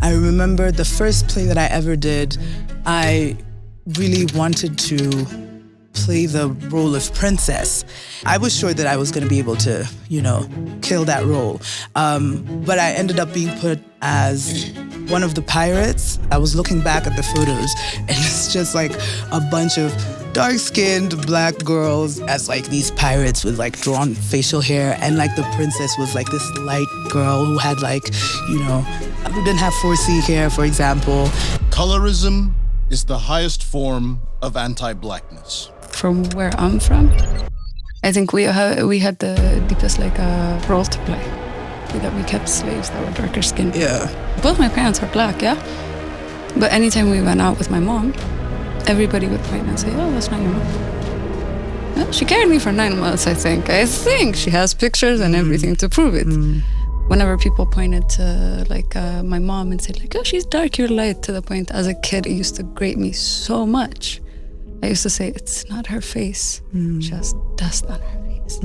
I remember the first play that I ever did, I really wanted to play the role of princess. I was sure that I was going to be able to, kill that role. But I ended up being put as one of the pirates. I was looking back at the photos and it's just like a bunch of dark-skinned black girls as like these pirates with like drawn facial hair, and like the princess was like this light girl who had like, who didn't have 4C hair, for example. Colorism is the highest form of anti-Blackness. From where I'm from, I think we had the deepest role to play. That we kept slaves that were darker skinned. Yeah. Both my parents are black, yeah? But anytime we went out with my mom, everybody would point and say, oh, that's not your mom. Well, she carried me for 9 months, I think. I think she has pictures and everything to prove it. Whenever people pointed to my mom and said oh, she's dark, you're light, to the point as a kid, it used to grate me so much. I used to say, it's not her face, just dust on her face.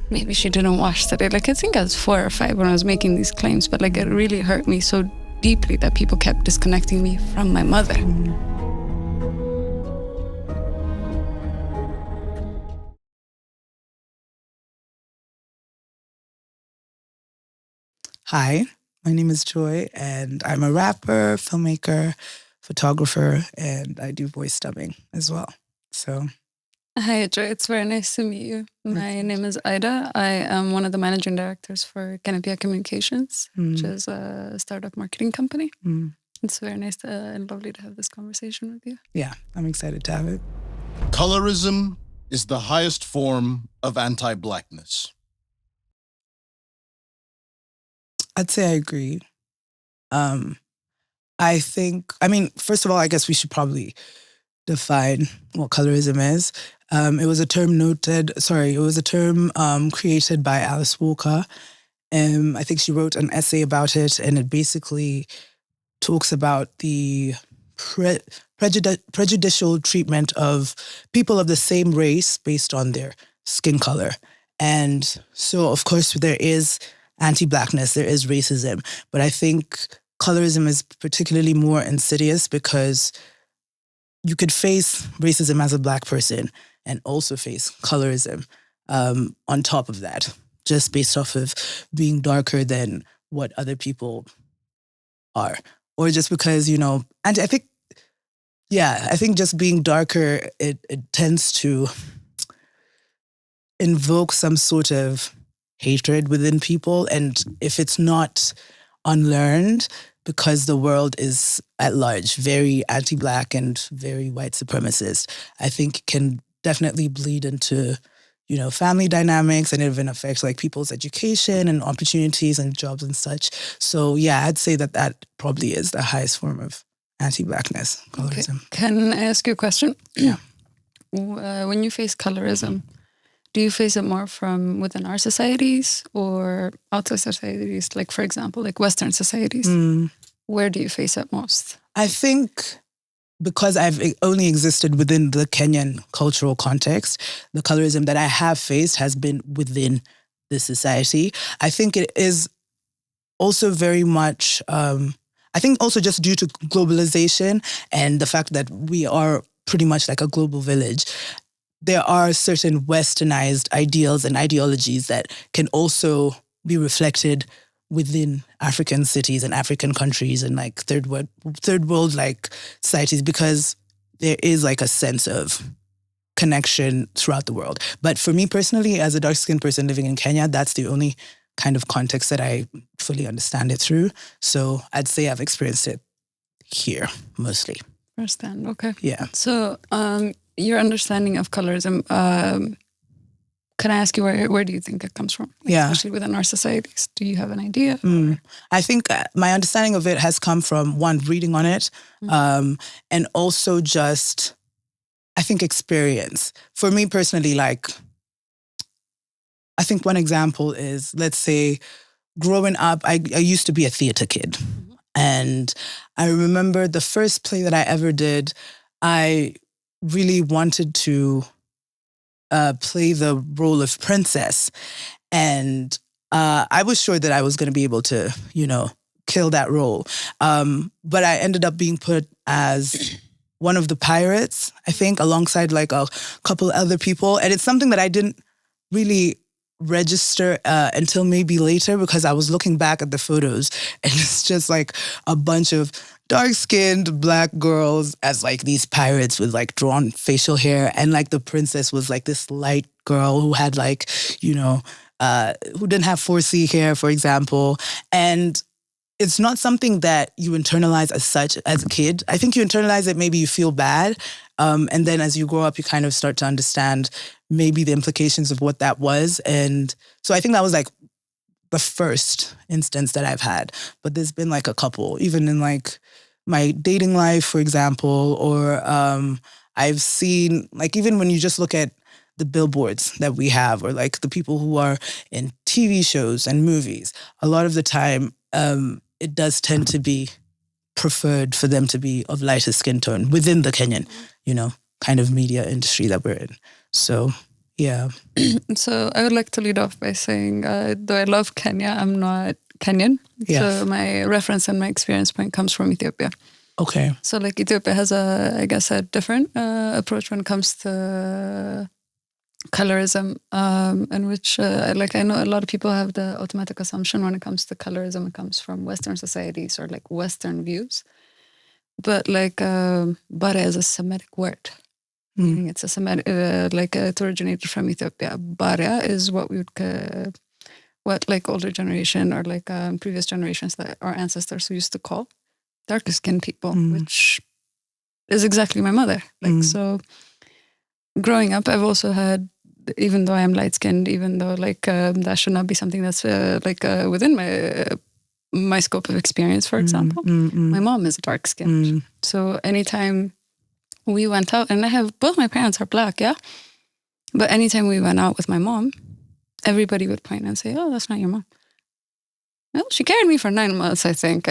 Maybe she didn't wash today. I think I was 4 or 5 when I was making these claims, but it really hurt me so deeply that people kept disconnecting me from my mother. Hi, my name is Joy, and I'm a rapper, filmmaker, photographer, and I do voice dubbing as well. So, hi, Joy. It's very nice to meet you. My name is Aida. I am one of the managing directors for Canopia Communications, which is a startup marketing company. It's very nice and lovely to have this conversation with you. Yeah, I'm excited to have it. Colorism is the highest form of anti-Blackness. I'd say I agree. First of all, I guess we should probably define what colorism is. It was a term created by Alice Walker. I think she wrote an essay about it, and it basically talks about the prejudicial treatment of people of the same race based on their skin color. And so, of course, there is anti-Blackness, there is racism, but I think colorism is particularly more insidious because you could face racism as a Black person and also face colorism on top of that, just based off of being darker than what other people are. Or just because, and I think just being darker, it tends to invoke some sort of hatred within people. And if it's not unlearned, because the world is at large very anti-Black and very white supremacist, I think it can definitely bleed into, family dynamics, and even affects people's education and opportunities and jobs and such. So yeah, I'd say that probably is the highest form of anti-Blackness, colorism. Okay. Can I ask you a question? Yeah. When you face colorism, do you face it more from within our societies or outside societies? For example, Western societies. Where do you face it most? I think because I've only existed within the Kenyan cultural context, the colorism that I have faced has been within the society. I think it is also very much, also just due to globalization and the fact that we are pretty much like a global village. There are certain westernized ideals and ideologies that can also be reflected within African cities and African countries and third world societies, because there is a sense of connection throughout the world. But for me personally, as a dark-skinned person living in Kenya, that's the only kind of context that I fully understand it through. So I'd say I've experienced it here mostly. Understand, okay. Yeah. So your understanding of colorism, can I ask you where do you think it comes from? Especially within our societies. Do you have an idea? I think my understanding of it has come from, one, reading on it, and also just, I think, experience. For me personally, I think one example is, let's say, growing up, I used to be a theater kid. And I remember the first play that I ever did, I really wanted to play the role of princess. And I was sure that I was going to be able to, kill that role. But I ended up being put as one of the pirates, I think, alongside like a couple other people. And it's something that I didn't really register until maybe later, because I was looking back at the photos and it's just like a bunch of dark-skinned Black girls as like these pirates with like drawn facial hair, and like the princess was like this light girl who had like, who didn't have 4C hair, for example. And it's not something that you internalize as such as a kid. I think you internalize it, maybe you feel bad. And then as you grow up, you kind of start to understand maybe the implications of what that was. And so I think that was like the first instance that I've had. But there's been like a couple, even in like my dating life, for example, or I've seen, like, even when you just look at the billboards that we have, or like the people who are in TV shows and movies, a lot of the time, it does tend to be preferred for them to be of lighter skin tone within the Kenyan, kind of media industry that we're in. So, yeah. So I would like to lead off by saying, though I love Kenya, I'm not Kenyan. Yeah. So my reference and my experience point comes from Ethiopia. Okay. So like Ethiopia has a different approach when it comes to colorism, in which I know a lot of people have the automatic assumption when it comes to colorism, it comes from Western societies or like Western views. But like bara is a Semitic word. Meaning it's a Semitic, it originated from Ethiopia. Bara is what we would what like older generation or like previous generations that our ancestors used to call darker skinned people, which is exactly my mother. So growing up, I've also had, even though I am light skinned, even though that should not be something that's within my scope of experience, for example, my mom is dark skinned. So anytime we went out, and I have, both my parents are Black, yeah? But anytime we went out with my mom, everybody would point and say, oh, that's not your mom. Well, she carried me for 9 months, I think.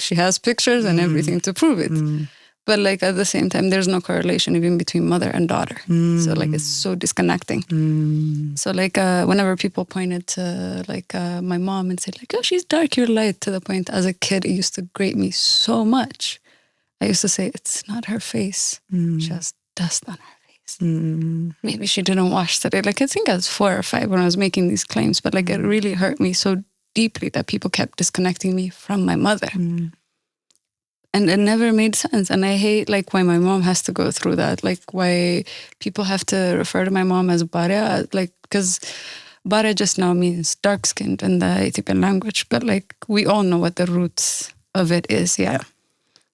She has pictures and everything to prove it. But like at the same time, there's no correlation even between mother and daughter. So like it's so disconnecting. So like whenever people pointed to like my mom and said like, oh, she's dark, you're light, to the point as a kid, it used to grate me so much. I used to say, it's not her face. She has dust on her face. Maybe she didn't wash today. Like I think I was 4 or 5 when I was making these claims, but like it really hurt me so deeply that people kept disconnecting me from my mother. And it never made sense. And I hate like why my mom has to go through that. Like why people have to refer to my mom as Bara, like, because Bara just now means dark skinned in the Ethiopian language. But like we all know what the roots of it is, yeah.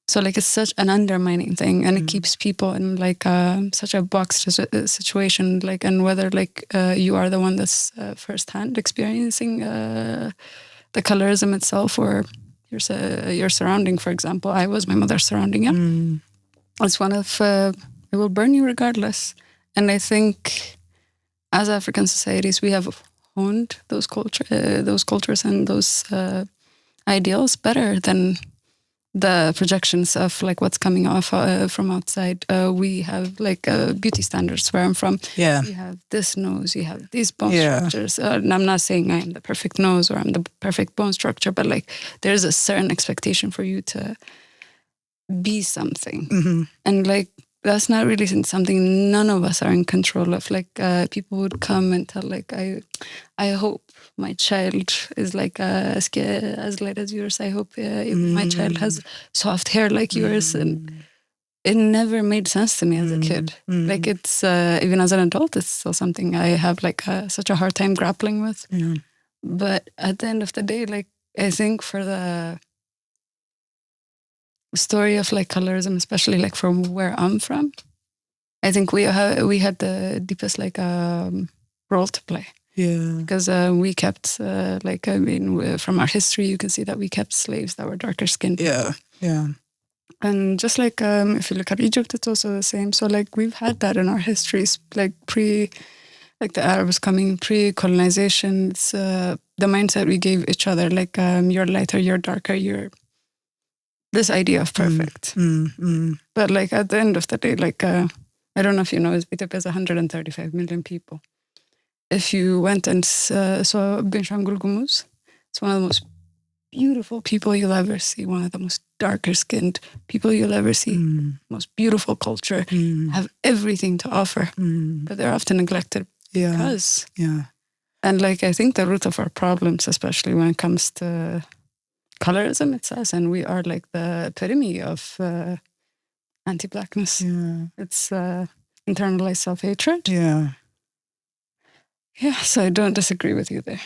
So like it's such an undermining thing, and it keeps people in like such a boxed situation. Like, and whether like you are the one that's firsthand experiencing the colorism itself, or your surrounding, for example. I was my mother's surrounding, yeah. It's one of it will burn you regardless. And I think as African societies, we have honed those cultures and those ideals better than the projections of like what's coming off from outside. We have like beauty standards where I'm from. Yeah. You have this nose, you have these bone structures. And I'm not saying I'm the perfect nose or I'm the perfect bone structure, but like there's a certain expectation for you to be something. And like that's not really something none of us are in control of. Like people would come and tell like, I hope my child is like as light as yours. I hope my child has soft hair like yours. And it never made sense to me as a kid. Like it's, even as an adult, it's still something I have like such a hard time grappling with. But at the end of the day, like I think for the story of like colorism, especially like from where I'm from, I think we had the deepest like role to play. Yeah, because we kept from our history, you can see that we kept slaves that were darker skinned. Yeah. And just like if you look at Egypt, it's also the same. So like we've had that in our histories, like like the Arabs coming, pre-colonization. It's the mindset we gave each other, like you're lighter, you're darker, you're this idea of perfect. But like at the end of the day, like I don't know if you know, Ethiopia has 135 million people. If you went and saw Benishangul Gumuz, it's one of the most beautiful people you'll ever see, one of the most darker skinned people you'll ever see, most beautiful culture, have everything to offer, but they're often neglected because. Yeah. And like, I think the root of our problems, especially when it comes to colorism, it's us, and we are like the epitome of anti-Blackness. Yeah. It's internalized self-hatred. Yeah. Yeah, so I don't disagree with you there.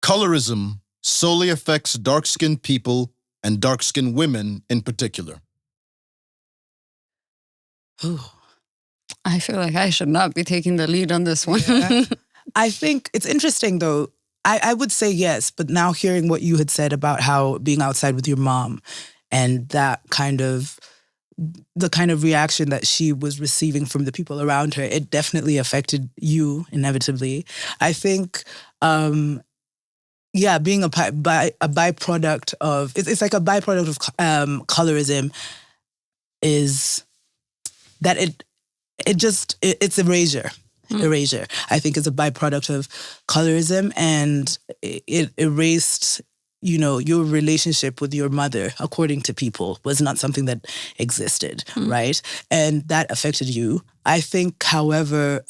Colorism solely affects dark-skinned people and dark-skinned women in particular. Ooh. I feel like I should not be taking the lead on this one. Yeah. I think it's interesting, though. I would say yes, but now hearing what you had said about how being outside with your mom and that kind of, the kind of reaction that she was receiving from the people around her, it definitely affected you inevitably. I think, being a byproduct of, it's like a byproduct of colorism is that it's erasure. Erasure, I think, is a byproduct of colorism, and it erased, your relationship with your mother, according to people, was not something that existed, right? And that affected you. I think, however,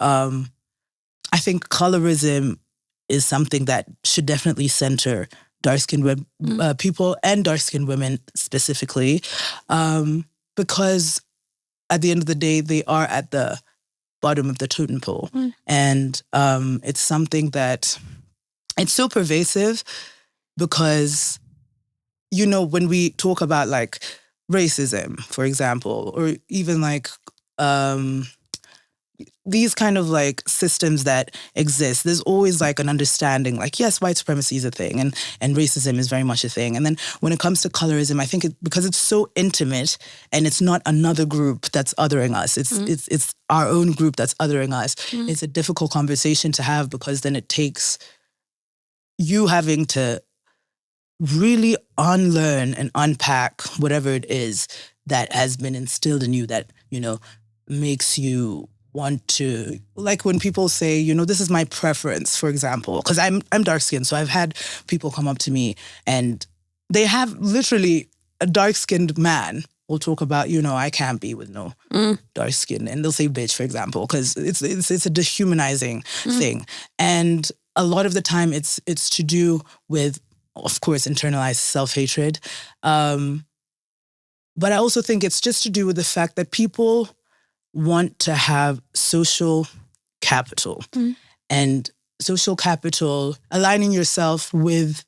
colorism is something that should definitely center dark-skinned people and dark-skinned women specifically, because at the end of the day, they are at the bottom of the totem pole. And it's something that, it's so pervasive because, when we talk about like racism, for example, or even like these kind of like systems that exist, there's always like an understanding, like, yes, white supremacy is a thing and racism is very much a thing. And then when it comes to colorism, I think because it's so intimate and it's not another group that's othering us, it's our own group that's othering us. It's a difficult conversation to have because then it takes you having to really unlearn and unpack whatever it is that has been instilled in you that, makes you want to, like when people say, this is my preference, for example, because I'm dark-skinned, so I've had people come up to me and they have literally a dark-skinned man will talk about, I can't be with no dark skin, and they'll say bitch, for example, because it's a dehumanizing thing, and a lot of the time it's to do with, of course, internalized self-hatred, but I also think it's just to do with the fact that people want to have social capital. And social capital, aligning yourself with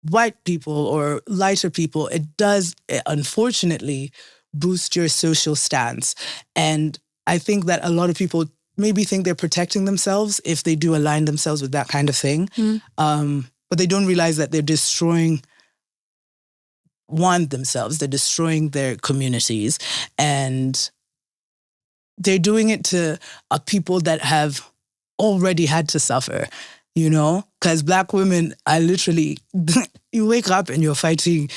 white people or lighter people, it does, unfortunately, boost your social stance. And I think that a lot of people maybe think they're protecting themselves if they do align themselves with that kind of thing. But they don't realize that they're destroying themselves, they're destroying their communities, and they're doing it to people that have already had to suffer, because Black women are literally, you wake up and you're fighting,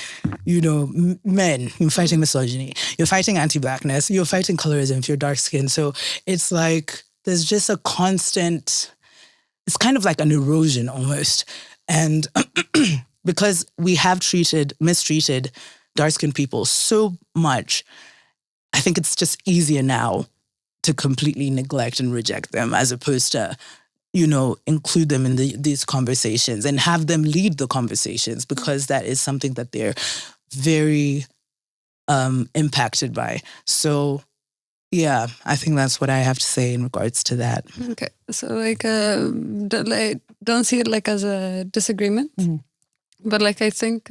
men, you're fighting misogyny, you're fighting anti-Blackness, you're fighting colorism if you're dark skinned. So it's like, there's just a constant, it's kind of like an erosion almost. And because we have mistreated dark skinned people so much, I think it's just easier now to completely neglect and reject them as opposed to, include them in these conversations and have them lead the conversations, because that is something that they're very impacted by. So, yeah, I think that's what I have to say in regards to that. Okay, so don't see it like as a disagreement, but like I think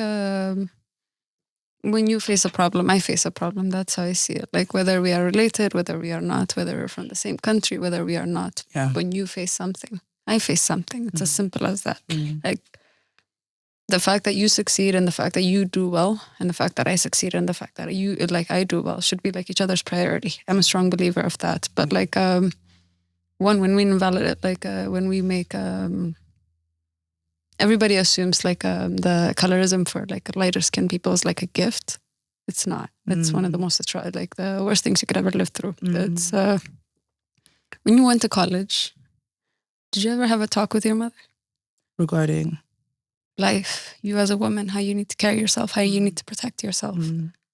when you face a problem, I face a problem. That's how I see it. Like whether we are related, whether we are not, whether we're from the same country, whether we are not. Yeah. When you face something, I face something. It's as simple as that. Like the fact that you succeed and the fact that you do well and the fact that I succeed and the fact that I do well should be like each other's priority. I'm a strong believer of that. But like when we invalidate, like when we make everybody assumes like the colorism for like lighter skinned people is like a gift. It's not. It's one of the most like the worst things you could ever live through. It's when you went to college, did you ever have a talk with your mother Regarding life, you as a woman, how you need to carry yourself, how you need to protect yourself.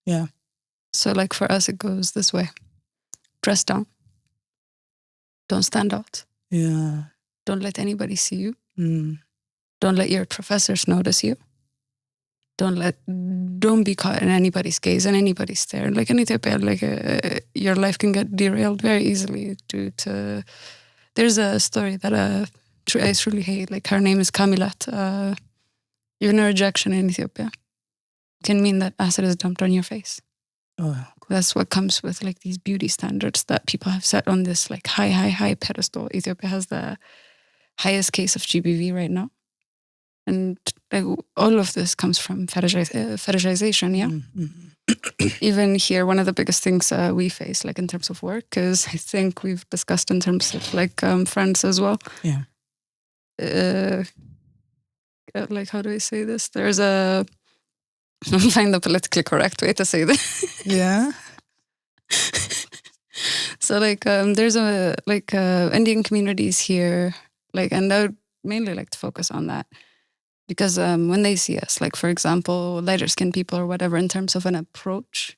Yeah. So like for us, it goes this way. Dress down. Don't stand out. Yeah. Don't let anybody see you. Don't let your professors notice you. Don't be caught in anybody's gaze and anybody's stare. Like any type of, like your life can get derailed very easily due to. There's a story that I truly hate. Like her name is Kamilat. Even a rejection in Ethiopia can mean that acid is dumped on your face. Oh, that's what comes with like these beauty standards that people have set on this like high pedestal. Ethiopia has the highest case of GBV right now. And like, all of this comes from fetishization, yeah? Even here, one of the biggest things we face, like in terms of work, is I think we've discussed in terms of like friends as well. Yeah. Like, how do I say this? There's a... I'm find the politically correct way to say this. Yeah. So like there's a like Indian communities here, like, and I would mainly like to focus on that because when they see us, like for example, lighter skinned people or whatever, in terms of an approach,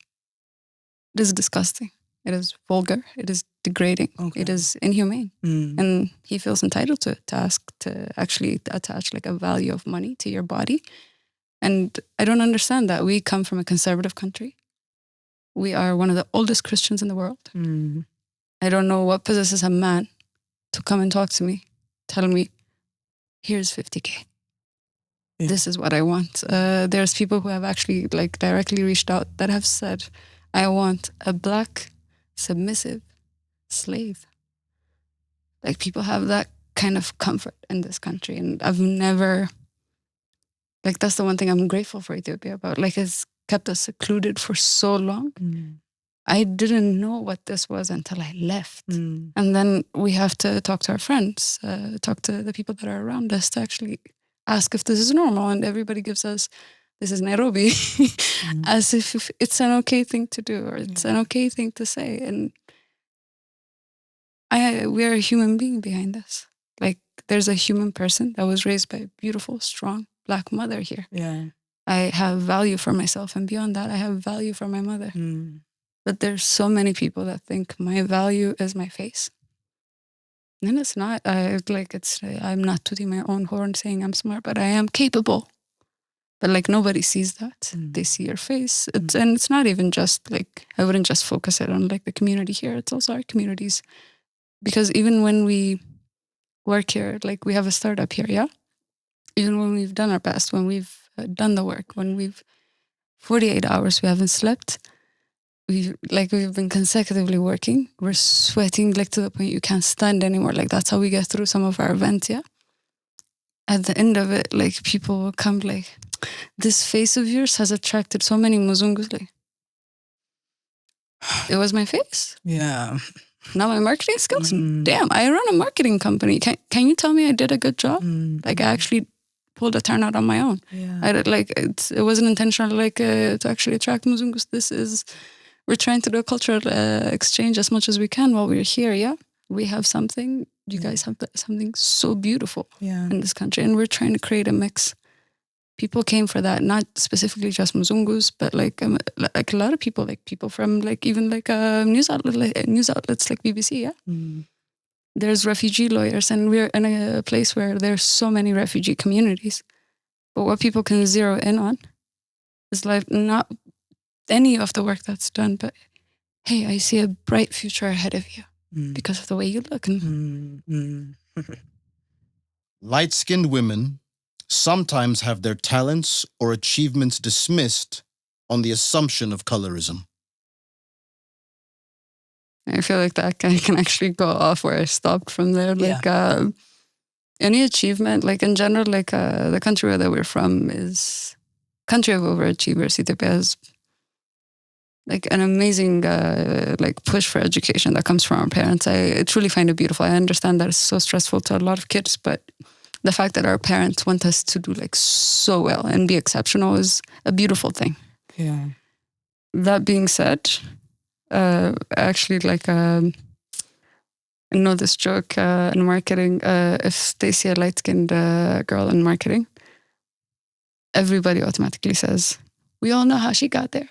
it is disgusting. It is vulgar. It is degrading. Okay. It is inhumane. And he feels entitled to ask to actually attach like a value of money to your body. And I don't understand that. We come from a conservative country. We are one of the oldest Christians in the world. I don't know what possesses a man to come and talk to me, tell me, here's 50K. Yeah. This is what I want. There's people who have actually like directly reached out that have said, I want a black, submissive slave. Like people have that kind of comfort in this country. And I've never... Like, that's the one thing I'm grateful for Ethiopia about. Like, it's kept us secluded for so long. I didn't know what this was until I left. And then we have to talk to our friends, talk to the people that are around us to actually ask if this is normal. And everybody gives us, this is Nairobi, as if it's an okay thing to do or it's an okay thing to say. And we are a human being behind this. Like, there's a human person that was raised by a beautiful, strong, Black mother here. Yeah. I have value for myself, and beyond that, I have value for my mother. But there's so many people that think my value is my face. And it's not. I'm not tooting my own horn saying I'm smart, but I am capable. But like nobody sees that. They see your face. And it's not even just like, I wouldn't just focus it on like the community here. It's also our communities. Because even when we work here, like we have a startup here, yeah? Even when we've done our best, when we've done the work, when we've 48 hours we haven't slept, we've been consecutively working, we're sweating like to the point you can't stand anymore. Like that's how we get through some of our events, yeah? At the end of it, like people will come like, this face of yours has attracted so many Muzungus. Like, it was my face. Yeah. Not my marketing skills. Damn, I run a marketing company. Can you tell me I did a good job? Like I actually pulled a turnout on my own. Yeah. I did, like it wasn't intentional to actually attract Muzungus. We're trying to do a cultural exchange as much as we can while we're here. Yeah, we have something. You guys have something so beautiful in this country, and we're trying to create a mix. People came for that, not specifically just Muzungus, but like a lot of people, like people from like even like news outlets like BBC. Yeah. There's refugee lawyers, and we're in a place where there's so many refugee communities. But what people can zero in on is like not any of the work that's done, but hey, I see a bright future ahead of you because of the way you look. Light-skinned women sometimes have their talents or achievements dismissed on the assumption of colorism. I feel like that can actually go off where I stopped from there. Like any achievement, like in general, like the country that we're from is country of overachievers. Ethiopia has like an amazing like push for education that comes from our parents. I truly find it beautiful. I understand that it's so stressful to a lot of kids, but the fact that our parents want us to do like so well and be exceptional is a beautiful thing. Yeah. That being said, actually like I know this joke in marketing, if they see a light-skinned girl in marketing, everybody automatically says, we all know how she got there.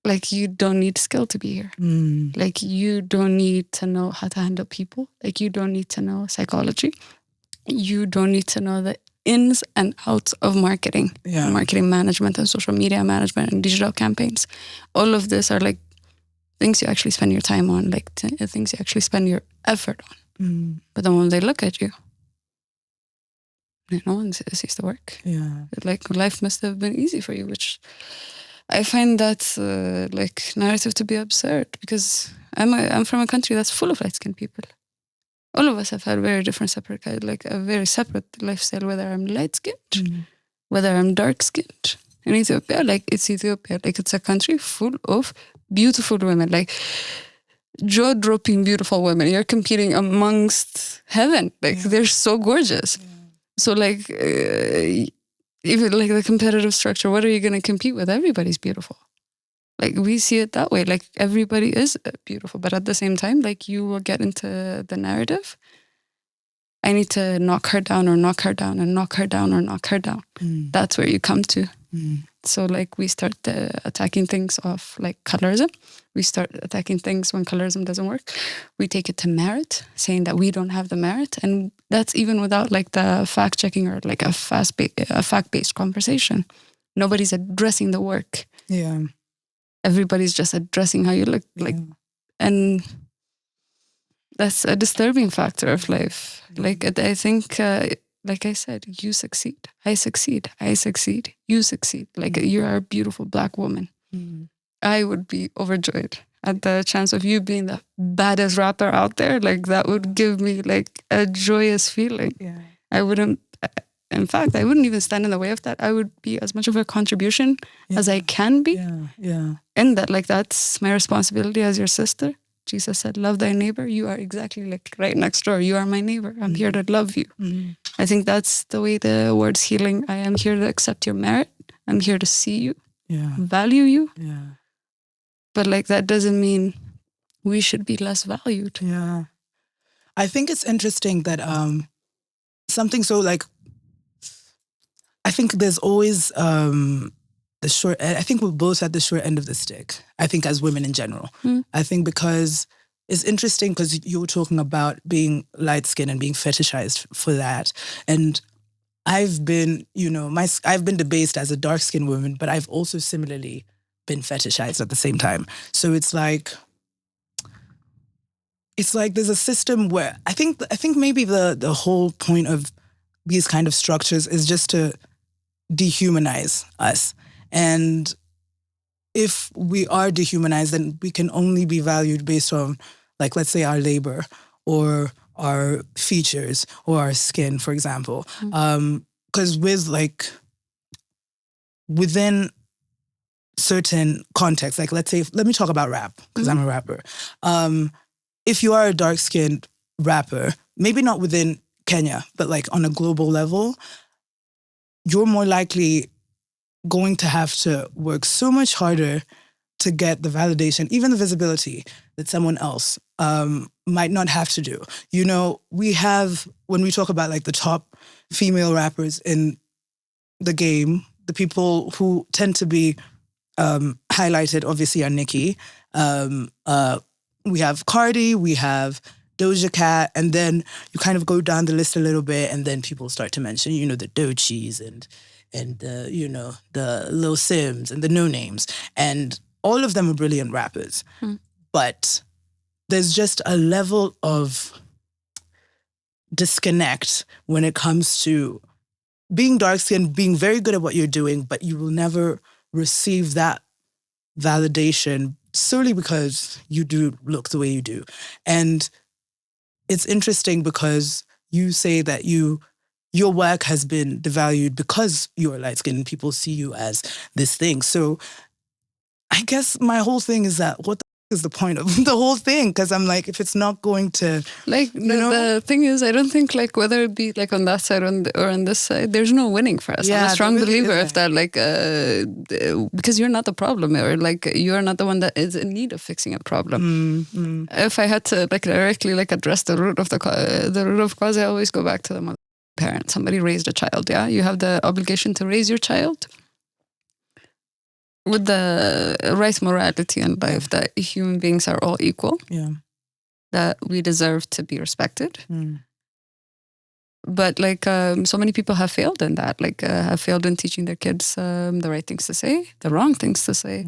Like you don't need skill to be here. Like you don't need to know how to handle people. Like you don't need to know psychology. You don't need to know the ins and outs of marketing, and marketing management and social media management and digital campaigns. All of this are like things you actually spend your time on, like things you actually spend your effort on. But then when they look at you, no one sees the work. Like life must have been easy for you, which I find that like narrative to be absurd, because I'm from a country that's full of light-skinned people. All of us have had very different, separate, like a very separate lifestyle, whether I'm light-skinned, whether I'm dark-skinned. In Ethiopia, like it's Ethiopia, like it's a country full of beautiful women, like jaw-dropping beautiful women. You're competing amongst heaven. Like they're so gorgeous. So like even like the competitive structure, what are you going to compete with? Everybody's beautiful. Like we see it that way. Like everybody is beautiful, but at the same time, like you will get into the narrative. I need to knock her down, or knock her down, and knock her down, or knock her down. That's where you come to. So like we start attacking things off like colorism. We start attacking things when colorism doesn't work. We take it to merit, saying that we don't have the merit. And that's even without like the fact checking or like a fact-based conversation. Nobody's addressing the work. Everybody's just addressing how you look like. And that's a disturbing factor of life. Like I think, like I said, you succeed, I succeed, I succeed, you succeed. Like you are a beautiful Black woman. I would be overjoyed at the chance of you being the baddest rapper out there. Like that would give me like a joyous feeling. I wouldn't, in fact, I wouldn't even stand in the way of that. I would be as much of a contribution as I can be. And that, like, that's my responsibility as your sister. Jesus said, love thy neighbor. You are exactly like right next door. You are my neighbor. I'm here to love you. I think that's the way the word's healing. I am here to accept your merit. I'm here to see you, value you. But like, that doesn't mean we should be less valued. I think it's interesting that something so like, I think there's always the short, I think we're both at the short end of the stick, I think as women in general. I think because it's interesting because you were talking about being light-skinned and being fetishized for that. And I've been, you know, I've been debased as a dark-skinned woman, but I've also similarly been fetishized at the same time. So it's like there's a system where I think maybe the whole point of these kind of structures is just to dehumanize us. And if we are dehumanized, then we can only be valued based on, like, let's say our labor or our features or our skin, for example. Because within certain contexts, like let's say, let me talk about rap, because I'm a rapper. If you are a dark-skinned rapper, maybe not within Kenya, but like on a global level, you're more likely going to have to work so much harder to get the validation, even the visibility that someone else might not have to do. You know, we have, when we talk about like the top female rappers in the game, the people who tend to be highlighted obviously are Nicki. We have Cardi, we have Doja Cat, and then you kind of go down the list a little bit, and then people start to mention, you know, the Doechis and you know, the Lil Sims and the No Names, and all of them are brilliant rappers. But there's just a level of disconnect when it comes to being dark-skinned, being very good at what you're doing, but you will never receive that validation solely because you do look the way you do. And it's interesting because you say that your work has been devalued because you're light-skinned and people see you as this thing. So I guess my whole thing is that what the is the point of the whole thing? Because I'm like, if it's not going to, like, the thing is, I don't think like whether it be like on that side or on this side, there's no winning for us. I'm a strong believer of that, like, because you're not the problem, or like you're not the one that is in need of fixing a problem. If I had to like directly like address the root of cause, I always go back to the mother. parent, somebody raised a child, yeah? You have the obligation to raise your child with the right morality in life, that human beings are all equal, that we deserve to be respected. But like so many people have failed in that, like have failed in teaching their kids the right things to say, the wrong things to say.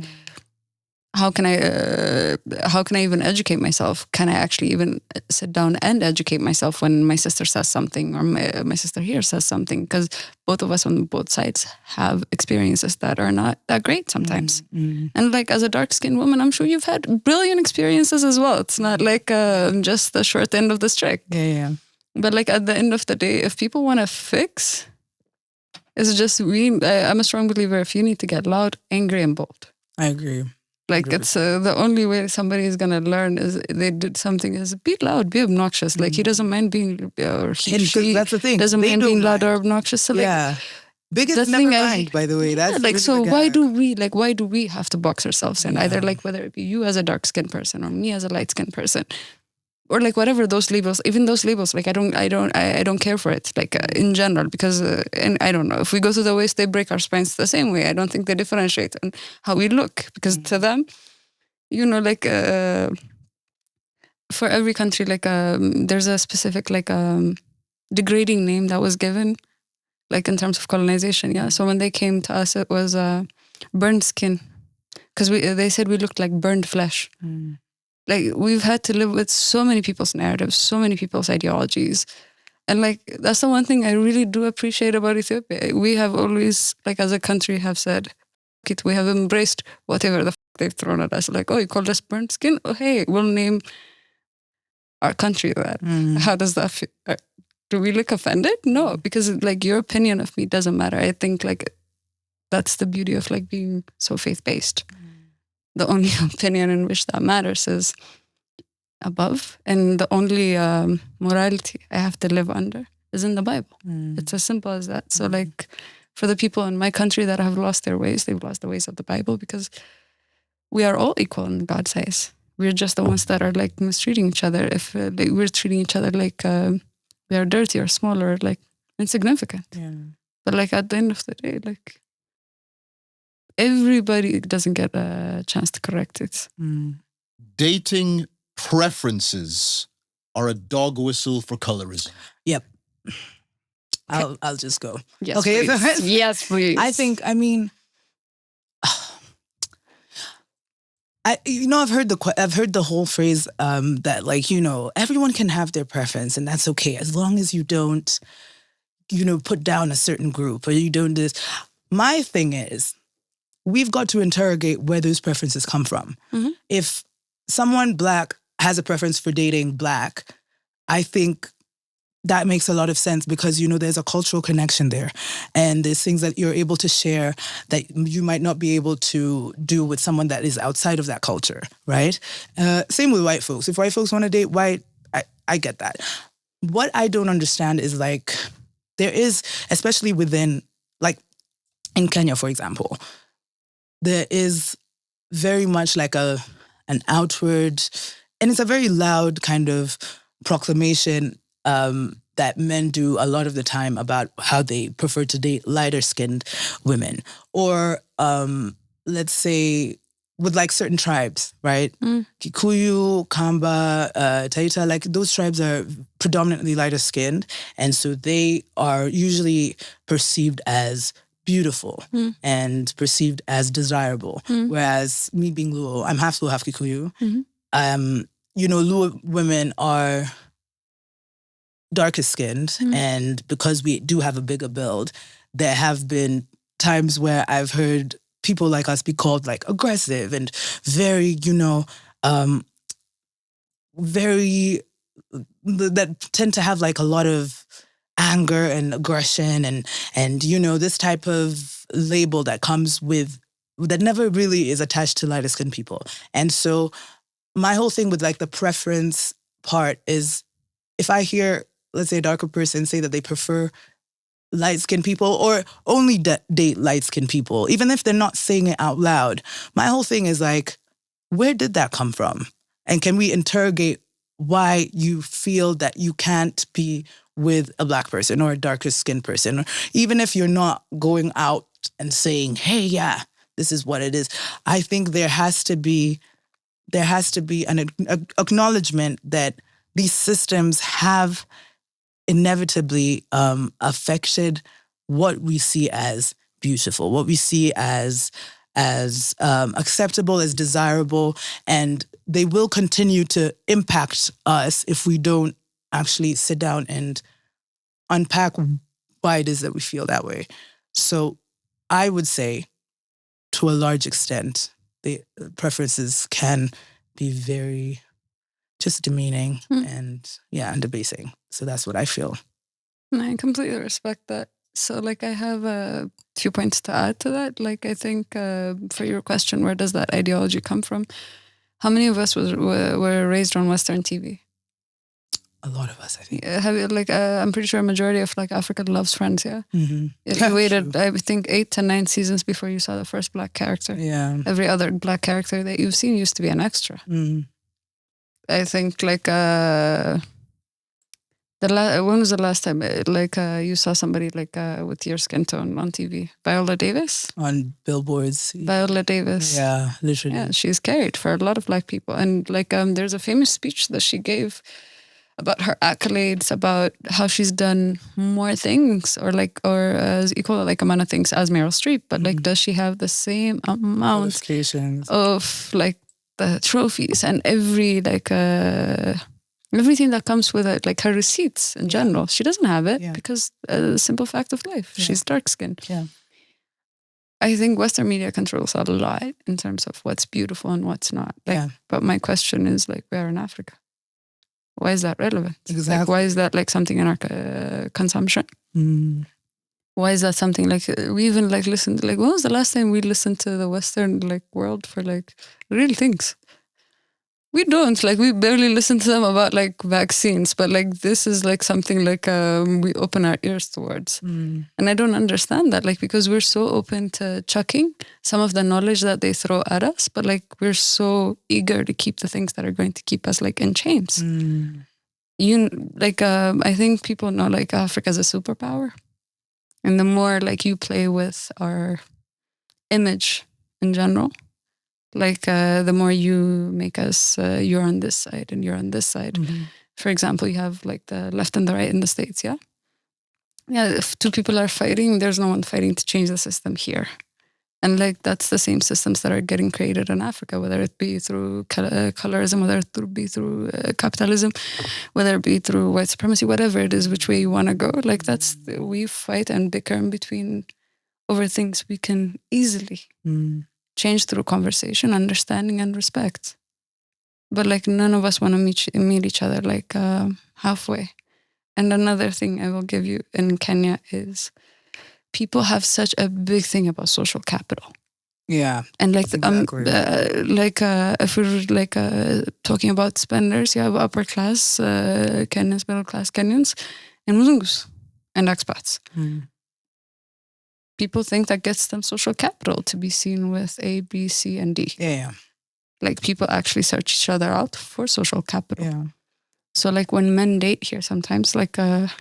How can I even educate myself? Can I actually even sit down and educate myself when my sister says something, or my sister here says something? Because both of us on both sides have experiences that are not that great sometimes. And like as a dark-skinned woman, I'm sure you've had brilliant experiences as well. It's not like just the short end of the stick. But like at the end of the day, if people want to fix, it's just I'm a strong believer, if you need to get loud, angry, and bold. I agree. Like it's the only way somebody is gonna learn is they did something is be loud, be obnoxious. Like he doesn't mind being, or she that's the thing. doesn't mind being loud or obnoxious. So like, biggest never mind. By the way, that's like so. Why do we have to box ourselves in? Either like whether it be you as a dark skinned person or me as a light skinned person, or like whatever those labels, even those labels. Like I don't care for it. Like in general, because and I don't know, if we go to the waist, they break our spines the same way. I don't think they differentiate on how we look, because to them, you know, like for every country, like there's a specific like degrading name that was given, like in terms of colonization. Yeah. So when they came to us, it was burned skin, because they said we looked like burned flesh. Like we've had to live with so many people's narratives, so many people's ideologies. And like, that's the one thing I really do appreciate about Ethiopia. We have always, like as a country, have said, we have embraced whatever the they've thrown at us. Like, oh, you called us burnt skin? Oh, hey, we'll name our country that. How does that feel? Do we look offended? No, because like your opinion of me doesn't matter. I think like that's the beauty of like being so faith-based. The only opinion in which that matters is above, and the only morality I have to live under is in the Bible. It's as simple as that. So like for the people in my country that have lost their ways, they've lost the ways of the Bible, because we are all equal in God's eyes. We're just the ones that are like mistreating each other. If like, we're treating each other like we are dirty or small or like insignificant. But like at the end of the day, like everybody doesn't get a chance to correct it. Dating preferences are a dog whistle for colorism. Yep. I'll just go. Yes, okay. Please. Yes, please. I mean, I've heard the whole phrase that like, you know, everyone can have their preference and that's okay as long as you don't, you know, put down a certain group or you don't do this. My thing is, we've got to interrogate where those preferences come from. If someone Black has a preference for dating Black, I think that makes a lot of sense, because, you know, there's a cultural connection there. And there's things that you're able to share that you might not be able to do with someone that is outside of that culture, right? Same with white folks. If white folks want to date white, I get that. What I don't understand is like, there is, especially within, like in Kenya, for example, there is very much like an outward, and it's a very loud kind of proclamation that men do a lot of the time about how they prefer to date lighter-skinned women. Or let's say with like certain tribes, right? Kikuyu, Kamba, Taita, like those tribes are predominantly lighter-skinned. And so they are usually perceived as beautiful and perceived as desirable. Whereas me being Luo, I'm half Luo, half Kikuyu. You know, Luo women are darker skinned, and because we do have a bigger build, there have been times where I've heard people like us be called like aggressive and very, you know, very, that tend to have like a lot of anger and aggression and you know, this type of label that comes with, that never really is attached to lighter skinned people. And so my whole thing with like the preference part is, if I hear, let's say, a darker person say that they prefer light-skinned people or only date light-skinned people, even if they're not saying it out loud, my whole thing is like, where did that come from? And can we interrogate why you feel that you can't be with a Black person or a darker skinned person, or even if you're not going out and saying, hey, yeah, this is what it is. I think there has to be an acknowledgement that these systems have inevitably affected what we see as beautiful, what we see as acceptable, as desirable, and they will continue to impact us if we don't actually sit down and unpack why it is that we feel that way. So I would say, to a large extent, the preferences can be very just demeaning and debasing. So that's what I feel. I completely respect that. So like I have a few points to add to that. Like I think for your question, where does that ideology come from? How many of us were raised on Western TV? A lot of us, I think. I'm pretty sure a majority of like Africa Loves Friends, yeah? Mm-hmm. You waited, I think, 8 to 9 seasons before you saw the first Black character. Yeah. Every other Black character that you've seen used to be an extra. Mm. I think like when was the last time you saw somebody like with your skin tone on TV? Viola Davis? On billboards. Viola Davis. Yeah, literally. Yeah, she's carried for a lot of Black people. And like there's a famous speech that she gave about her accolades, about how she's done more things or equal like amount of things as Meryl Streep, but like does she have the same amount of like the trophies and every like everything that comes with it, like her receipts in general? She doesn't have it because the simple fact of life, she's dark skinned. Yeah. I think Western media controls a lot in terms of what's beautiful and what's not. But my question is like, we're in Africa. Why is that relevant? Exactly. Like, why is that like something in our consumption? Mm. Why is that something like we even like listened? Like, when was the last time we listened to the Western like world for like real things? We don't. Like, we barely listen to them about like vaccines, but like this is like something like we open our ears towards. Mm. And I don't understand that, like, because we're so open to chucking some of the knowledge that they throw at us, but like we're so eager to keep the things that are going to keep us like in chains. Mm. I think people know like Africa is a superpower. And the more like you play with our image in general, like the more you make us, you're on this side and you're on this side. Mm-hmm. For example, you have like the left and the right in the States, yeah? Yeah, if two people are fighting, there's no one fighting to change the system here. And like that's the same systems that are getting created in Africa, whether it be through colorism, whether it be through capitalism, whether it be through white supremacy, whatever it is, which way you want to go. Like we fight and bicker in between over things we can easily change through conversation, understanding, and respect. But like none of us want to meet each other like halfway. And another thing I will give you in Kenya is people have such a big thing about social capital. Yeah. And like exactly. If we're like talking about spenders, you have upper class Kenyans, middle class Kenyans, and Mzungus and expats. People think that gets them social capital to be seen with A, B, C, and D. Yeah. Like people actually search each other out for social capital. Yeah. So like when men date here, sometimes like a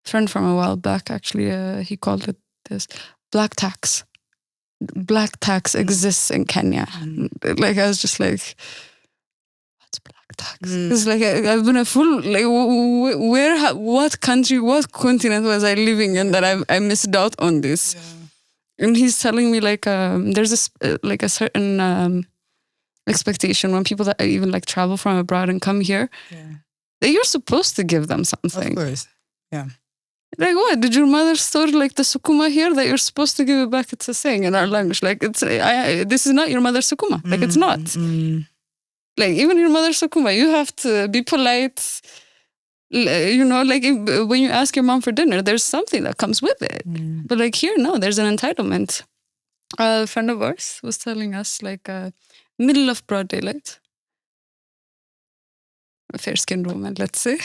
friend from a while back, actually, he called it this black tax. Black tax exists in Kenya. Like I was just like, what's black tax? It's like I've been a fool. Like what country, what continent was I living in that I missed out on this? Yeah. And he's telling me like there's this like a certain expectation when people that even like travel from abroad and come here, that you're supposed to give them something. Of course, yeah. Like what? Did your mother store like the sukuma here that you're supposed to give it back? It's a saying in our language. Like this is not your mother's sukuma. Like it's not. Like even your mother's sukuma, you have to be polite. You know, like when you ask your mom for dinner, there's something that comes with it. But like here, no, there's an entitlement. A friend of ours was telling us like middle of broad daylight, a fair-skinned woman, let's say.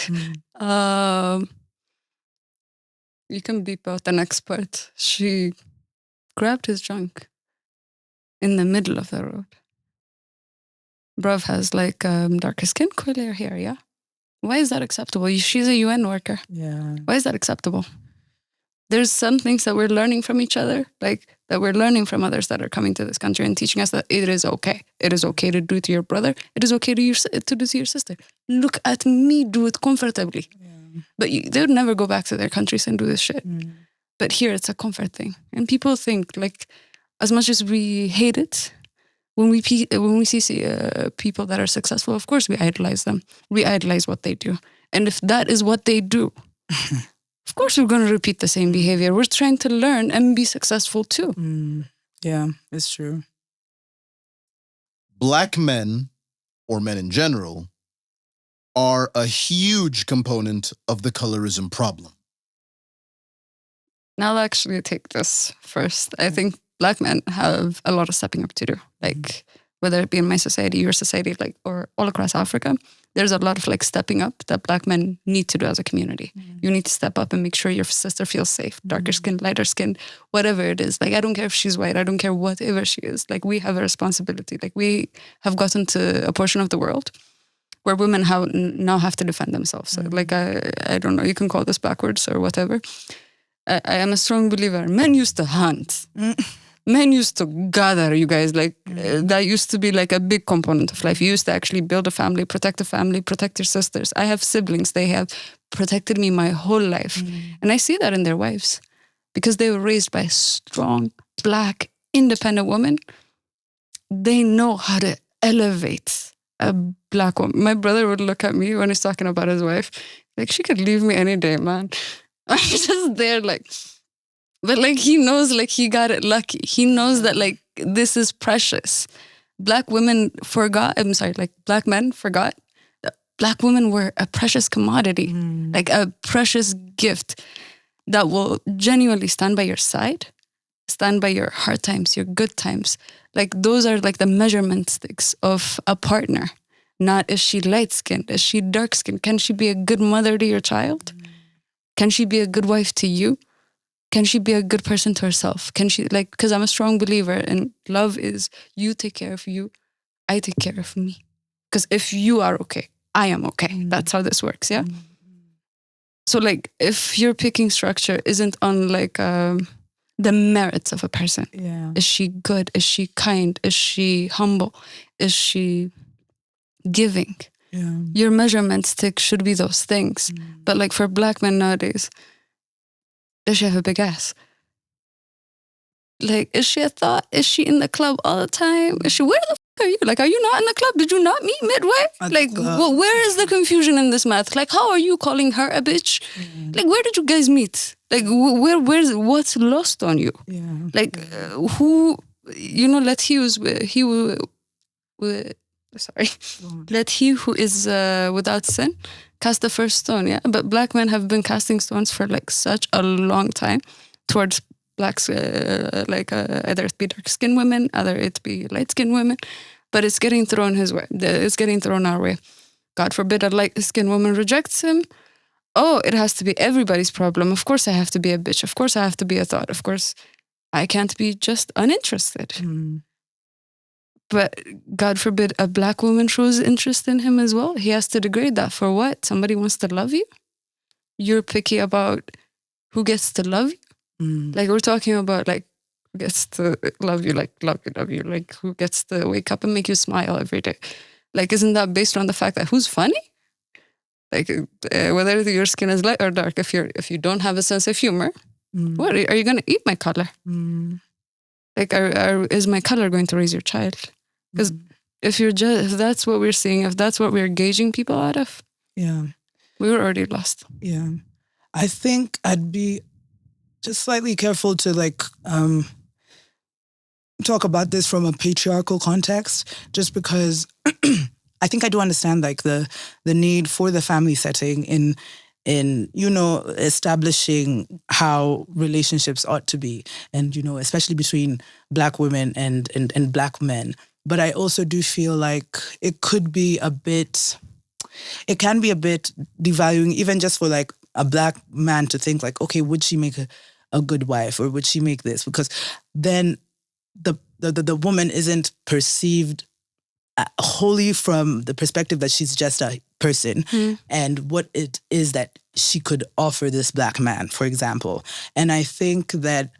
You can beep out an expert. She grabbed his junk in the middle of the road. Bruv has like darker skin, cooler hair, yeah? Why is that acceptable? She's a UN worker. Yeah. Why is that acceptable? There's some things that we're learning from each other, like that we're learning from others that are coming to this country and teaching us that it is okay. It is okay to do to your brother. It is okay to do to your sister. Look at me do it comfortably. Yeah. But they would never go back to their countries and do this shit. But here it's a comfort thing. And people think, like, as much as we hate it, when we see people that are successful, of course we idolize them. We idolize what they do. And if that is what they do, of course we're going to repeat the same behavior. We're trying to learn and be successful too. Yeah, it's true. Black men, or men in general, are a huge component of the colorism problem. Now I'll actually take this first. I think Black men have a lot of stepping up to do. Like, whether it be in my society, your society, like, or all across Africa, there's a lot of like stepping up that Black men need to do as a community. You need to step up and make sure your sister feels safe, darker skin, lighter skin, whatever it is. Like, I don't care if she's white, I don't care whatever she is. Like, we have a responsibility. Like, we have gotten to a portion of the world where women now have to defend themselves. So, like, I don't know, you can call this backwards or whatever. I am a strong believer. Men used to hunt. Men used to gather, you guys. Like, that used to be like a big component of life. You used to actually build a family, protect your sisters. I have siblings. They have protected me my whole life. And I see that in their wives. Because they were raised by strong, Black, independent women. They know how to elevate a Black woman. My brother would look at me when he's talking about his wife. Like, she could leave me any day, man. I'm just there, like... But like, he knows, like, he got it lucky. He knows that, like, this is precious. Black men forgot that Black women were a precious commodity, like a precious gift that will genuinely stand by your side, stand by your hard times, your good times. Like, those are like the measurement sticks of a partner. Not, is she light-skinned? Is she dark-skinned? Can she be a good mother to your child? Can she be a good wife to you? Can she be a good person to herself? Can she, like, because I'm a strong believer in love is you take care of you, I take care of me. Because if you are okay, I am okay. That's how this works, yeah? So, like, if your picking structure isn't on, like, the merits of a person. Yeah. Is she good? Is she kind? Is she humble? Is she giving? Yeah. Your measurement stick should be those things. But, like, for Black men nowadays, does she have a big ass? Like, is she a thought? Is she in the club all the time? Is she, where the fuck are you? Like, are you not in the club? Did you not meet midway? Like, where is the confusion in this math? Like, how are you calling her a bitch? Like, where did you guys meet? Like, what's lost on you? Yeah. Like, who, you know, let he who is without sin cast the first stone, yeah? But Black men have been casting stones for, like, such a long time towards Blacks, either it be dark-skinned women, either it be light-skinned women, but it's getting thrown his way. It's getting thrown our way. God forbid a light-skinned woman rejects him. Oh, it has to be everybody's problem. Of course I have to be a bitch. Of course I have to be a thought. Of course I can't be just uninterested. But God forbid a Black woman shows interest in him as well. He has to degrade that. For what? Somebody wants to love you? You're picky about who gets to love you? Like, we're talking about, like, who gets to love you, like, love you. Like, who gets to wake up and make you smile every day? Like, isn't that based on the fact that who's funny? Like, whether your skin is light or dark, if you don't have a sense of humor, what are you going to eat my color? Like, is my color going to raise your child? Because if that's what we're seeing, if that's what we're gauging people out of, Yeah. we were already lost. Yeah. I think I'd be just slightly careful to, like, talk about this from a patriarchal context, just because I think I do understand, like, the need for the family setting in, you know, establishing how relationships ought to be, and, you know, especially between Black women and Black men. But I also do feel like it can be a bit devaluing, even just for, like, a Black man to think, like, okay, would she make a good wife, or would she make this? Because then the woman isn't perceived wholly from the perspective that she's just a person and what it is that she could offer this Black man, for example. And I think that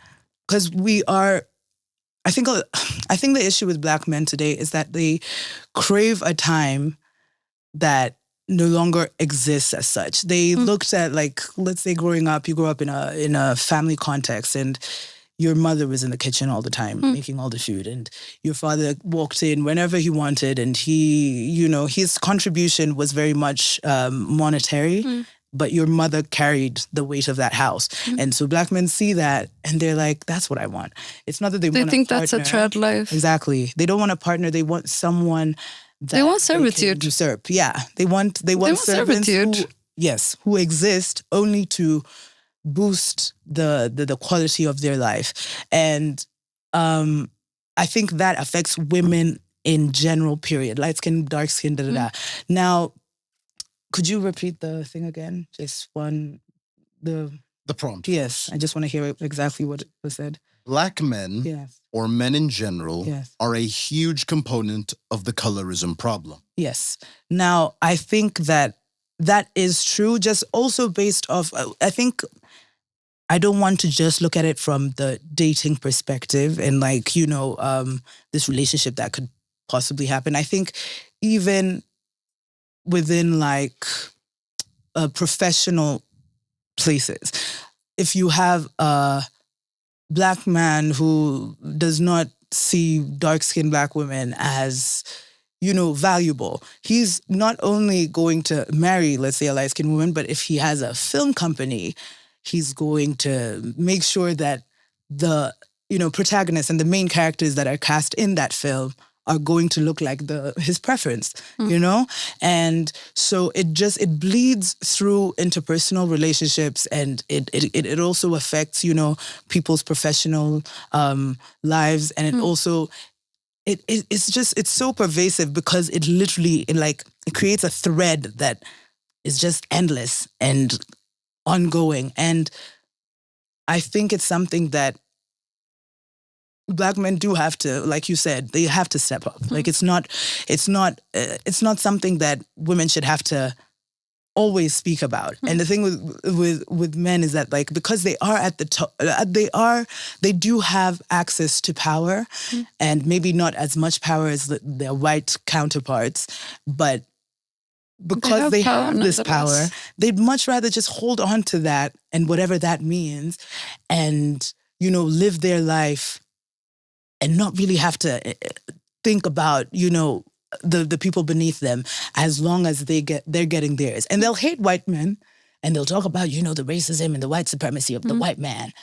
because I think the issue with Black men today is that they crave a time that no longer exists as such. They looked at, like, let's say growing up, you grew up in a family context and your mother was in the kitchen all the time making all the food, and your father walked in whenever he wanted, and his contribution was very much monetary, but your mother carried the weight of that house. And so Black men see that and they're like, that's what I want. It's not that they want think a that's a partner. trad life. Exactly. They don't want a partner. They want someone that They want servitude. Usurp. Yeah. They want servants servitude. who exist only to boost the quality of their life. And I think that affects women in general, period. Light skin, dark skin, da-da-da. Now, could you repeat the thing again? Just the prompt. Yes, I just want to hear exactly what was said. Black men, or men in general, are a huge component of the colorism problem. Yes. Now, I think that is true, just also based off, I think I don't want to just look at it from the dating perspective and this relationship that could possibly happen. I think even within professional places, if you have a Black man who does not see dark-skinned Black women as, valuable, he's not only going to marry, let's say, a light-skinned woman, but if he has a film company, he's going to make sure that the, protagonists and the main characters that are cast in that film are going to look like his preference, And so it bleeds through interpersonal relationships, and it also affects, people's professional lives. And it also, it's so pervasive because it literally, it creates a thread that is just endless and ongoing. And I think it's something that Black men do have to, like you said, they have to step up. Like it's not something that women should have to always speak about. And the thing with men is that, because they are at the top, they do have access to power, and maybe not as much power as their white counterparts, but because they have this power, they'd much rather just hold on to that and whatever that means, and live their life and not really have to think about, the people beneath them, as long as they're getting theirs. And they'll hate white men, and they'll talk about, the racism and the white supremacy of the white man.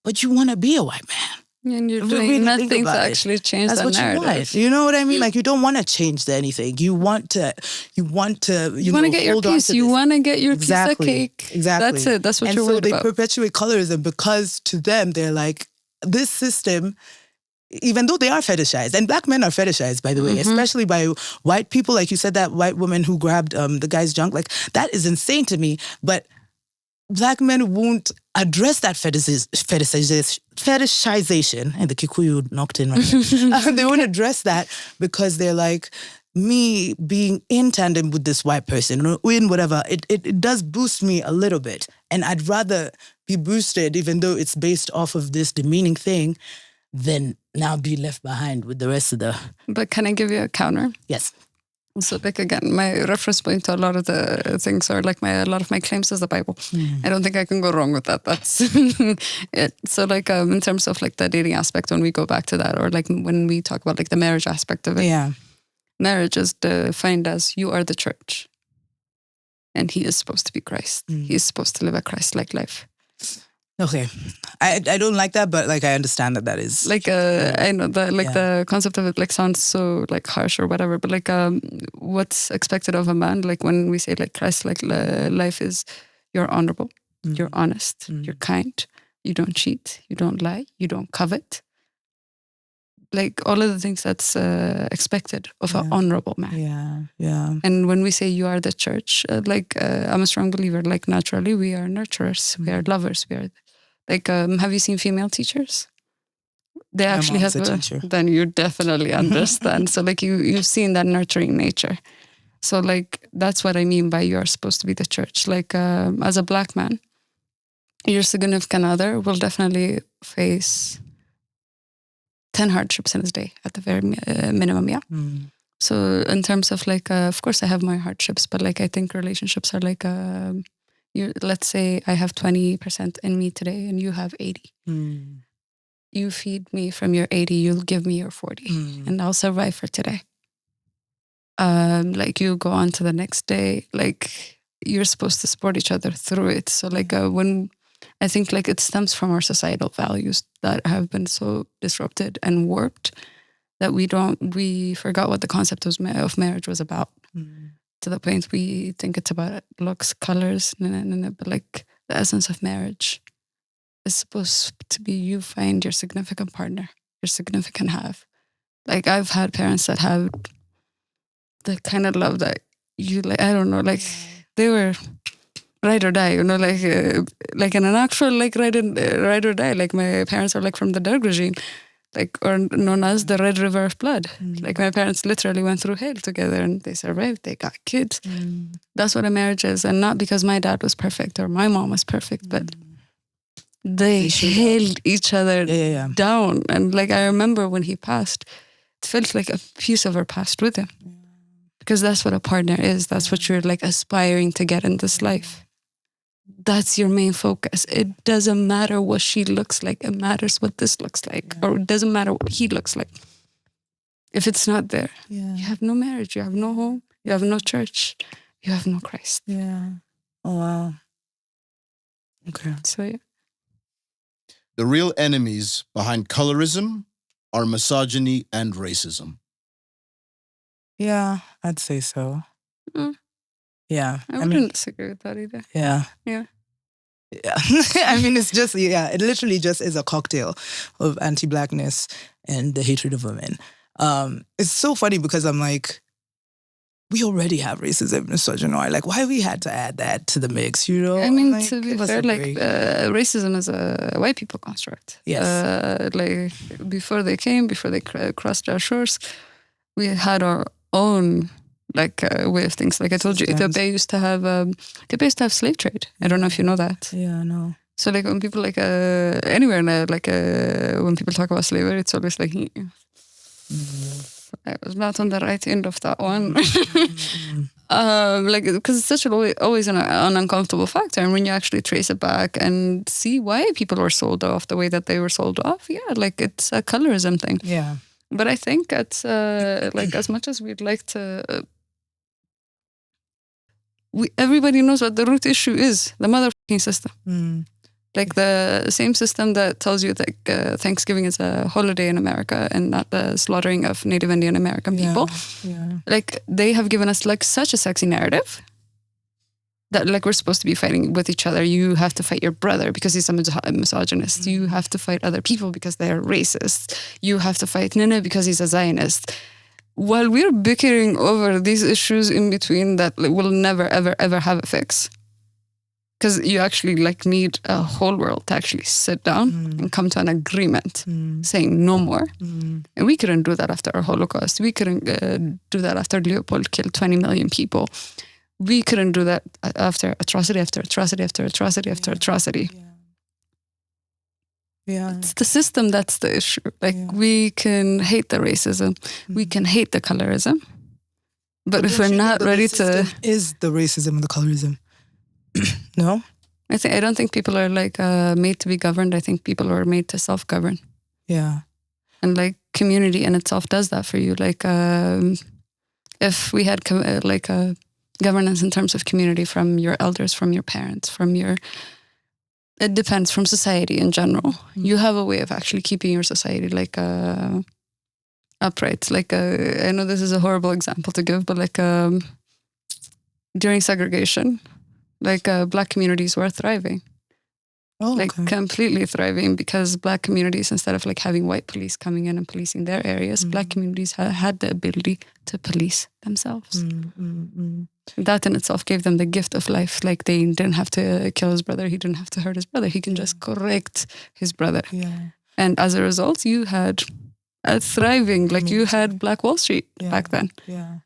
But you want to be a white man. And you're doing nothing to actually change that narrative. You want. You know what I mean? You don't want to change anything. You want to get your piece. You want to get your piece of cake. Exactly. That's it. That's what you're worried about. And so they perpetuate colorism because to them, they're like, this system, even though they are fetishized, and Black men are fetishized, by the way, especially by white people, like you said, that white woman who grabbed the guy's junk, that is insane to me. But Black men won't address that fetishization, and the Kikuyu knocked in right now. They won't address that because they're like, me being in tandem with this white person, or in whatever, it does boost me a little bit. And I'd rather be boosted, even though it's based off of this demeaning thing, than now be left behind with the rest of the... But can I give you a counter? Yes. So again, my reference point to a lot of the things are a lot of my claims is the Bible. I don't think I can go wrong with that. That's it. So in terms of the dating aspect, when we go back to that, or when we talk about the marriage aspect of it. Yeah. Marriage is defined as you are the church. And he is supposed to be Christ. He is supposed to live a Christ-like life. Okay. I don't like that, but I understand that is... I know the concept of it sounds so harsh or whatever, but what's expected of a man, when we say Christ-like life is you're honorable, you're honest, you're kind, you don't cheat, you don't lie, you don't covet. All of the things that's expected of an honorable man. Yeah. And when we say you are the church, I'm a strong believer, naturally we are nurturers, we are lovers, we are... have you seen female teachers? They actually have... Then you definitely understand. So you've seen that nurturing nature. So that's what I mean by you are supposed to be the church. Like as a Black man, your significant other will definitely face 10 hardships in his day at the very minimum, yeah. So in terms of like, of course I have my hardships, but like I think relationships are like, let's say I have 20% in me today and you have 80. You feed me from your 80, you'll give me your 40 and I'll survive for today. Like you go on to the next day, like you're supposed to support each other through it. So like when I think like it stems from our societal values that have been so disrupted and warped that we forgot what the concept of marriage was about. To the point we think it's about looks, colors, but like the essence of marriage is supposed to be you find your significant partner, your significant half. Like I've had parents that have the kind of love that you like, I don't know, like they were ride or die, you know, like in an actual like ride or die. Like my parents are like from the Derg regime, like or known as the Red River of Blood. Like my parents literally went through hell together and they survived. They got kids. That's what a marriage is, and not because my dad was perfect or my mom was perfect, but they held each other down. And like I remember when he passed, it felt like a piece of our past with him, because that's what a partner is. That's what you're like aspiring to get in this life. That's your main focus. It doesn't matter what she looks like. It matters what this looks like. Or it doesn't matter what he looks like. If it's not there, you have no marriage, you have no home, you have no church, you have no Christ. Yeah. Oh, wow. Okay. So, yeah. The real enemies behind colorism are misogyny and racism. Yeah, I'd say so. Yeah. I wouldn't disagree with that either. Yeah. Yeah. Yeah. I mean, it's just, it literally just is a cocktail of anti-Blackness and the hatred of women. It's so funny because I'm like, we already have racism and misogyny. Like, why we had to add that to the mix, you know? I mean, like, to be fair, like, racism is a white people construct. Yes. Like, before they came, before they crossed our shores, we had our own like way of things. Like I told you, Ethiopia used to have slave trade. I don't know if you know that. Yeah, no. So like when people like anywhere now, like when people talk about slavery, it's always like I was not on the right end of that one. Like because it's such always an uncomfortable factor, and when you actually trace it back and see why people were sold off the way that they were sold off, like it's a colorism thing. Yeah. But I think it's like as much as we'd like to, everybody knows what the root issue is: the motherfucking system. Like the same system that tells you that Thanksgiving is a holiday in America and not the slaughtering of Native Indian American people. Yeah. Like they have given us like such a sexy narrative that like we're supposed to be fighting with each other. You have to fight your brother because he's a misogynist. You have to fight other people because they're racist. You have to fight Nina because he's a Zionist. While we're bickering over these issues in between that will never, ever, ever have a fix. Because you actually like need a whole world to actually sit down and come to an agreement saying no more. And we couldn't do that after our Holocaust. We couldn't do that after Leopold killed 20 million people. We couldn't do that after atrocity after atrocity after atrocity after atrocity. Yeah. It's the system that's the issue. Like we can hate the racism, we can hate the colorism, but if we're not ready to, is the racism and the colorism? No, I don't think people are like made to be governed. I think people are made to self-govern. Yeah, and like community in itself does that for you. Like if we had governance in terms of community from your elders, from your parents, it depends, from society in general. You have a way of actually keeping your society like upright. Like I know this is a horrible example to give, but like during segregation, like Black communities were thriving. Completely thriving, because Black communities, instead of like having white police coming in and policing their areas, Black communities had the ability to police themselves. That in itself gave them the gift of life. Like they didn't have to kill his brother. He didn't have to hurt his brother. He can just correct his brother. Yeah. And as a result, you had a thriving, like you had Black Wall Street back then. Yeah.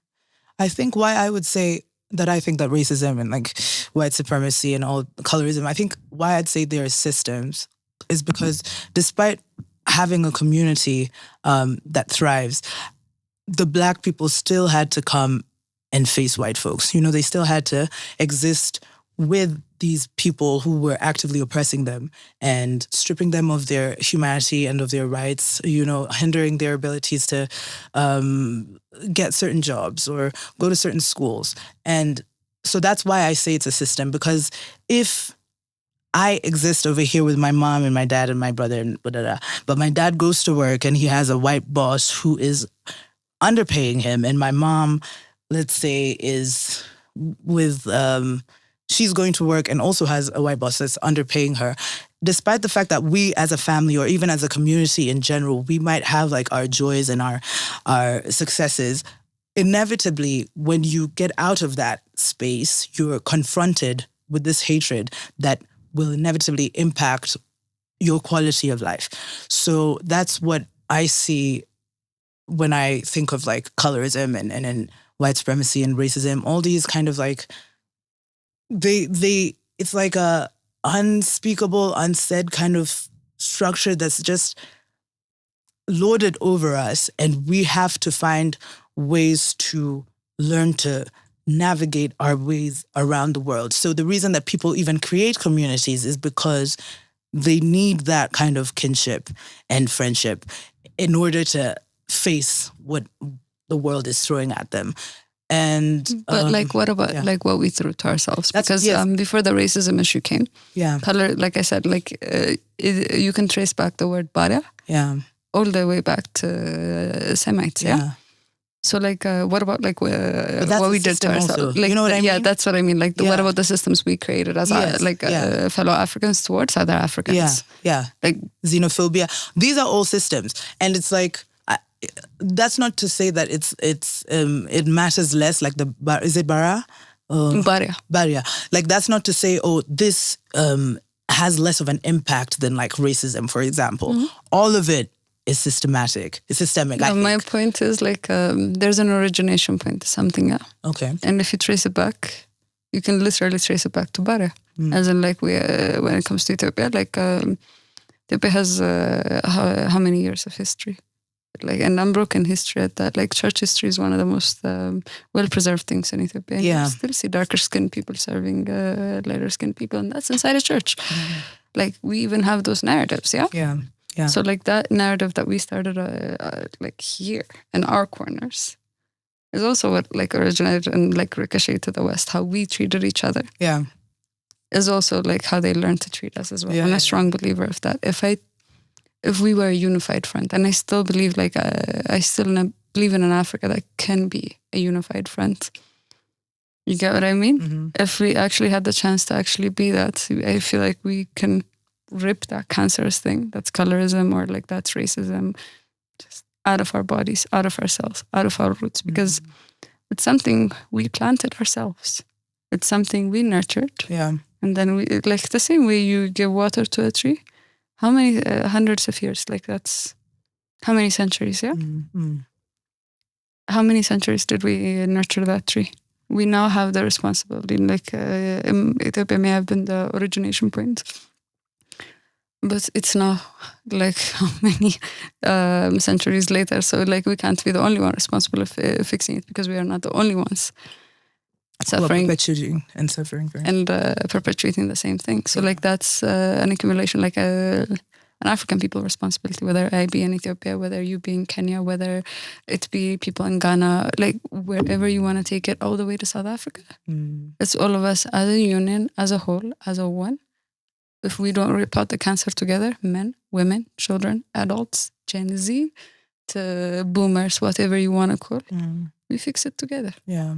I think why I would say that I think that racism and like white supremacy and all colorism, I think why I'd say they're systems is because despite having a community that thrives, the Black people still had to come and face white folks. You know, they still had to exist with these people who were actively oppressing them and stripping them of their humanity and of their rights, you know, hindering their abilities to get certain jobs or go to certain schools. And so that's why I say it's a system, because if I exist over here with my mom and my dad and my brother and blah, blah, blah, but my dad goes to work and he has a white boss who is underpaying him, and my mom, let's say, is with she's going to work and also has a white boss that's underpaying her. Despite the fact that we as a family or even as a community in general, we might have like our joys and our successes, inevitably when you get out of that space, you're confronted with this hatred that will inevitably impact your quality of life. So that's what I see when I think of like colorism and white supremacy and racism. All these kind of like, they it's like a unspeakable, unsaid kind of structure that's just lorded over us, and we have to find ways to learn to navigate our ways around the world. So the reason that people even create communities is because they need that kind of kinship and friendship in order to face what the world is throwing at them. And but like, what about like what we threw to ourselves? Because before the racism issue came, color, like I said, like you can trace back the word bara, all the way back to Semites, So like, what about like what we did to ourselves? Like, you know what I mean? Yeah, that's what I mean. Like, what about the systems we created as fellow Africans towards other Africans? Like xenophobia. These are all systems, and it's like. That's not to say that it matters less. Like is it bara? Barrier. Like that's not to say this has less of an impact than like racism, for example. Mm-hmm. All of it is systematic. It's systemic. No, my point is like there's an origination point to something. Okay. And if you trace it back, you can literally trace it back to bara. As in like when it comes to Ethiopia, like Ethiopia has how many years of history? Like an unbroken history at that. Like church history is one of the most well-preserved things in Ethiopia. And you still see darker skinned people serving lighter skinned people, and that's inside a church. Like we even have those narratives, Yeah. So like that narrative that we started like here in our corners is also what like originated and like ricocheted to the West. How we treated each other. Yeah. Is also like how they learned to treat us as well. I'm a strong believer of that. If we were a unified front, and I still believe, like, I still believe in an Africa that can be a unified front. You get what I mean? Mm-hmm. If we actually had the chance to actually be that, I feel like we can rip that cancerous thing, that's colorism or like that's racism, just out of our bodies, out of ourselves, out of our roots, because it's something we planted ourselves. It's something we nurtured. Yeah. And then we, like the same way you give water to a tree, how many hundreds of years? Like that's how many centuries? How many centuries did we nurture that tree? We now have the responsibility. Like Ethiopia may have been the origination point, but it's now like how many centuries later? So like we can't be the only one responsible for fixing it, because we are not the only ones suffering, perpetuating and suffering, and perpetuating the same thing. So like that's an accumulation, like an African people responsibility, whether I be in Ethiopia, whether you be in Kenya, whether it be people in Ghana, like wherever you want to take it, all the way to South Africa. It's all of us as a union, as a whole, as a one. If we don't rip out the cancer together, men, women, children, adults, Gen Z, to boomers, whatever you want to call, we fix it together. Yeah.